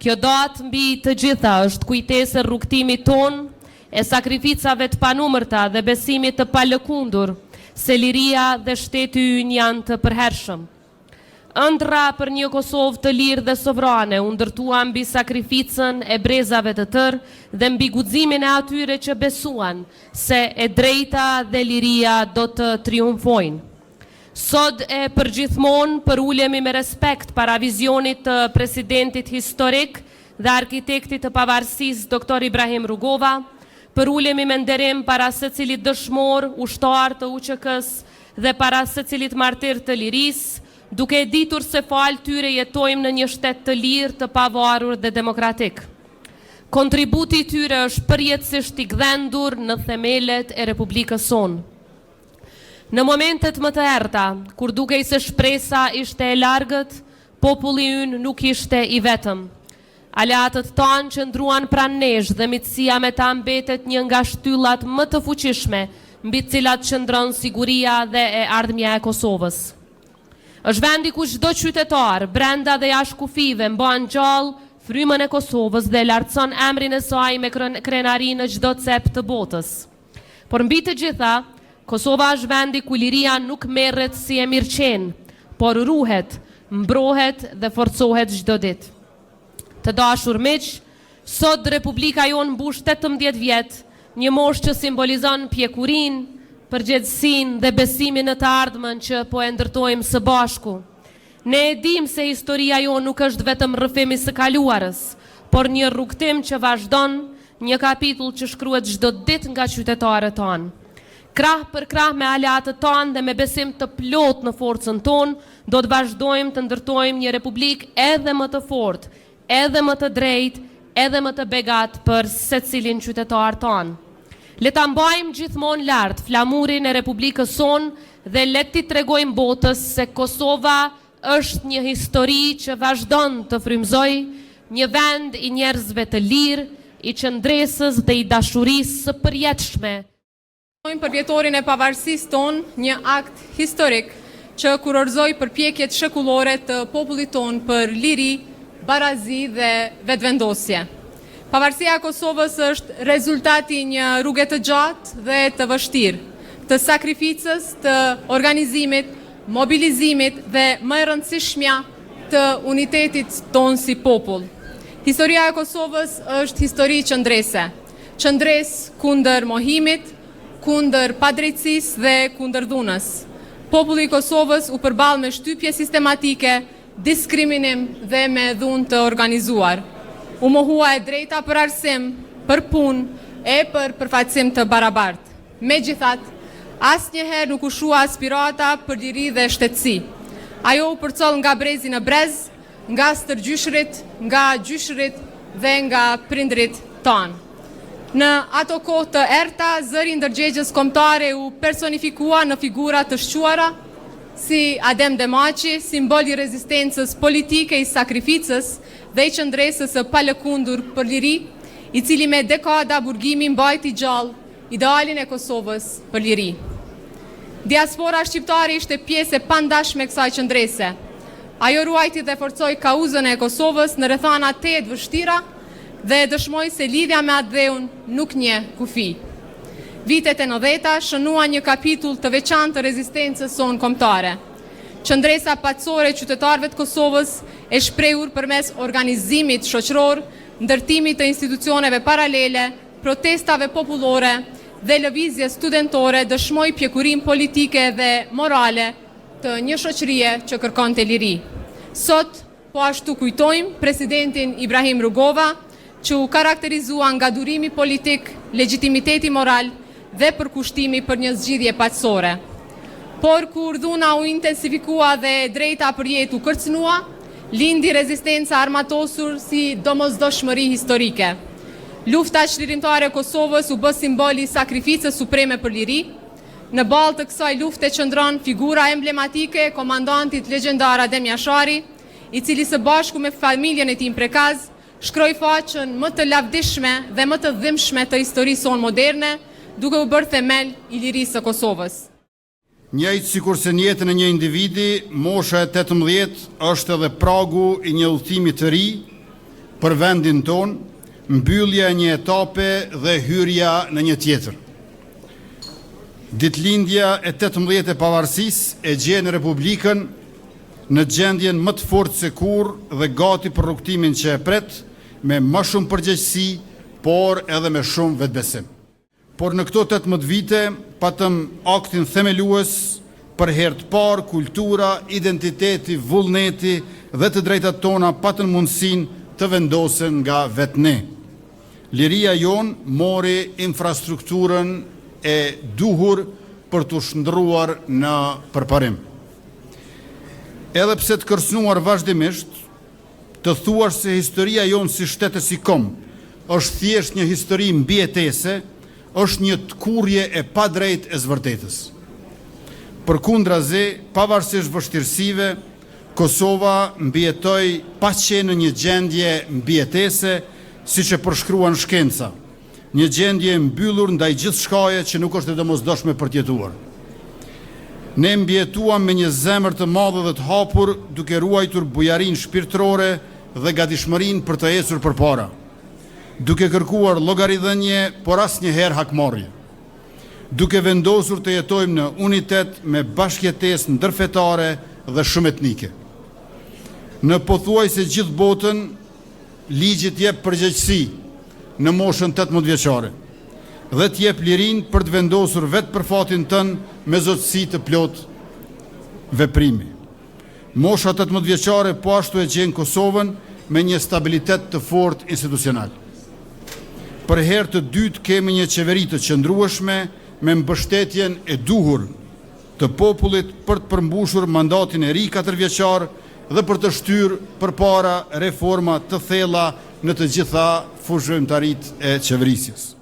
Kjo datë mbi të gjitha është kujtesë e rrugtimit ton, e sakrificave të panumërta dhe besimit të palëkundur, se liria dhe shteti ynë janë të përhershëm. Ëndra për një Kosovë të lirë dhe sovrane u ndërtua mbi sakrificën e brezave të tërë dhe mbi guximin e atyre që besuan se e drejta dhe liria do të triumfojnë. Sot e përgjithmonë përulemi me respekt para vizionit të presidentit historik dhe arkitektit të pavarësisë Dr. Ibrahim Rugova, përulemi me nderim para secilit dëshmor, ushtar të UÇK-s dhe para secilit martir të lirisë, duke ditur se falë tyre jetojmë në një shtet të lirë, të pavarur dhe demokratik. Kontributi tyre është përjetësisht i gdhendur në themelet e Republikës sonë. Në momentet më të errta, kur dukej se shpresa ishte e largët, populli ynë nuk ishte i vetëm. Aleatët tanë që ndruan pranë nesh dhe mitësia me ta mbetet një nga shtyllat më të fuqishme, mbi të cilat qëndron siguria dhe e ardhmja e Kosovës. Është vendi ku çdo qytetar, brenda dhe jashtë kufive, mban gjallë frymën e Kosovës dhe lartëson emrin e saj me krenari në çdo cep të botës. Por mbi të gjitha, Kosova është vendi ku liria nuk merret si e mirëqenë, por ruhet, mbrohet dhe forcohet çdo ditë. Të dashur miq, sot Republika jonë mbush 18 vjet, një moshë që simbolizon pjekurinë, përgjegjësinë dhe besimin në të ardhmen që po e ndërtojmë së bashku. Ne e dim se historia jonë nuk është vetëm rrëfimi së kaluarës, por një rrugtim që vazhdon, një kapitull që shkruhet çdo ditë nga qytetarët tanë. Krah për krah me aleatët tanë dhe me besim të plot në forcën tonë, do të vazhdojmë të ndërtojmë një republikë edhe më të fortë, edhe më të drejtë, edhe më të begat për secilin qytetar tanë. Le ta mbajmë gjithmonë lart flamurin e Republikës sonë dhe le t'i tregojmë botës se Kosova është një histori që vazhdon të frymëzojë, një vend i njerëzve të lirë, i qëndresës dhe i dashurisë së përjetshme. Për vjetorin e pavarësisë tonë, një akt historik që kurorëzoi përpjekjet shekullore të popullit tonë për liri, barazi dhe vetëvendosje. Pavarësia e Kosovës është rezultati një rruge të gjatë dhe të vështirë, të sakrificës, të organizimit, mobilizimit dhe më e rëndësishmja të unitetit tonë si popull. Historia e Kosovës është histori qëndrese, qëndres kundër mohimit, kundër padrejtësisë dhe kundër dhunës. Populli i Kosovës u përball me shtypje sistematike, diskriminim dhe me dhunë të organizuar. U mohua e drejta për arsim, për punë e për përfaqësim të barabartë. Megjithatë, asnjëherë nuk u shua aspirata për liri dhe shtetësi. Ajo u përcoll nga brezi në brez, nga stërgjyshrit, nga gjyshrit dhe nga prindrit tanë. Në ato kohë të errta, zëri ndërgjegjës kombëtare u personifikua në figura të shquara, si Adem Demaçi, simbol i rezistencës politike, i sakrificës dhe i qëndresës së palëkundur për liri, i cili me dekada burgimi mbajti gjallë idealin e Kosovës për liri. Diaspora shqiptare ishte pjesë e pandashme kësaj qëndrese. Ajo ruajti dhe forcoi kauzën e Kosovës në rrethana të vështira dhe dëshmoj se lidhja me atë dheun nuk nje kufi. Vitet e 90-ta shënuan një kapitull të veçantë të rezistencës sonë kombëtare. Qëndresa patësore e qytetarëve të Kosovës e shprehur përmes organizimit shoqëror, ndërtimit të institucioneve paralele, protestave popullore dhe lëvizjes studentore dëshmoj pjekurinë politike dhe morale të një shoqërie që kërkonte liri. Sot, po ashtu kujtojmë presidentin Ibrahim Rugova, që u karakterizua nga durimi politik, legitimiteti moral dhe përkushtimi për një zgjidhje paqësore. Por kur dhuna u intensifikua dhe drejta për jetë u kërcënua, lindi rezistenca armatosur si domosdoshmëri historike. Lufta çlirimtare e Kosovës u bë simboli i sakrificës supreme për liri. Në balë të kësaj lufte qëndron figura emblematike e komandantit legjendar Adem Jashari, i cili së bashku me familjen e tij prekaz shkroi faqen më të lavdishme dhe më të dhimbshme të historisë sonë moderne, duke u bërë themel i lirisë së Kosovës. Njëjtë sikur se në jetën e një individi, mosha e 18 është edhe pragu i një udhëtimi të ri, për vendin ton, mbyllja e një etape dhe hyrja në një tjetër. Ditëlindja e 18 e pavarësisë e gjen Republikën në gjendjen më të fortë se kurrë dhe gati për rrugtimin që e pret, me më shumë përgjegjësi, por edhe me shumë vetbesim. Por në këto 18 vite patëm aktin themelues për herë të parë kultura, identiteti, vullneti dhe të drejtat tona patën mundësinë të vendosen nga vetë ne. Liria jon mori infrastrukturën e duhur për të shndruar në përparim. Edhe pse të kërcënuar vazhdimisht, të thuar se historia jonë si shtetës i kom është thjesht një histori mbijetese, është një tkurrje e padrejtë e zvërtetës. Përkundrazi, pavarësisht vështirësive, Kosova mbijetoi pa qenë në një gjendje mbijetese, siç e përshkruan shkenca, një gjendje mbyllur ndaj gjithçkaje që nuk është e domosdoshme për të jetuar. Ne mbjetuam me një zemër të madhe dhe të hapur, duke ruajtur bujarinë shpirtërore dhe gatishmërinë për të ecur përpara, duke kërkuar llogaridhënie, por asnjëherë hakmarrje, duke vendosur të jetojmë në unitet me bashkëjetesë ndërfetare dhe shumë etnike. Në pothuajse gjithë botën, ligjit jep përgjegjësi në moshën 18 vjeçare dhe t'jep lirinë për të vendosur vetë për fatin tënë me zotësi të plot veprimi. Mosha 18 vjeçare po ashtu e gjen Kosovën me një stabilitet të fortë institucional. Për herë të dytë kemi një qeveri të qëndrueshme me mbështetjen e duhur të popullit për të përmbushur mandatin e ri 4 vjeçar dhe për të shtyrë përpara reforma të thella në të gjitha fushërimtaritë e qeverisjes.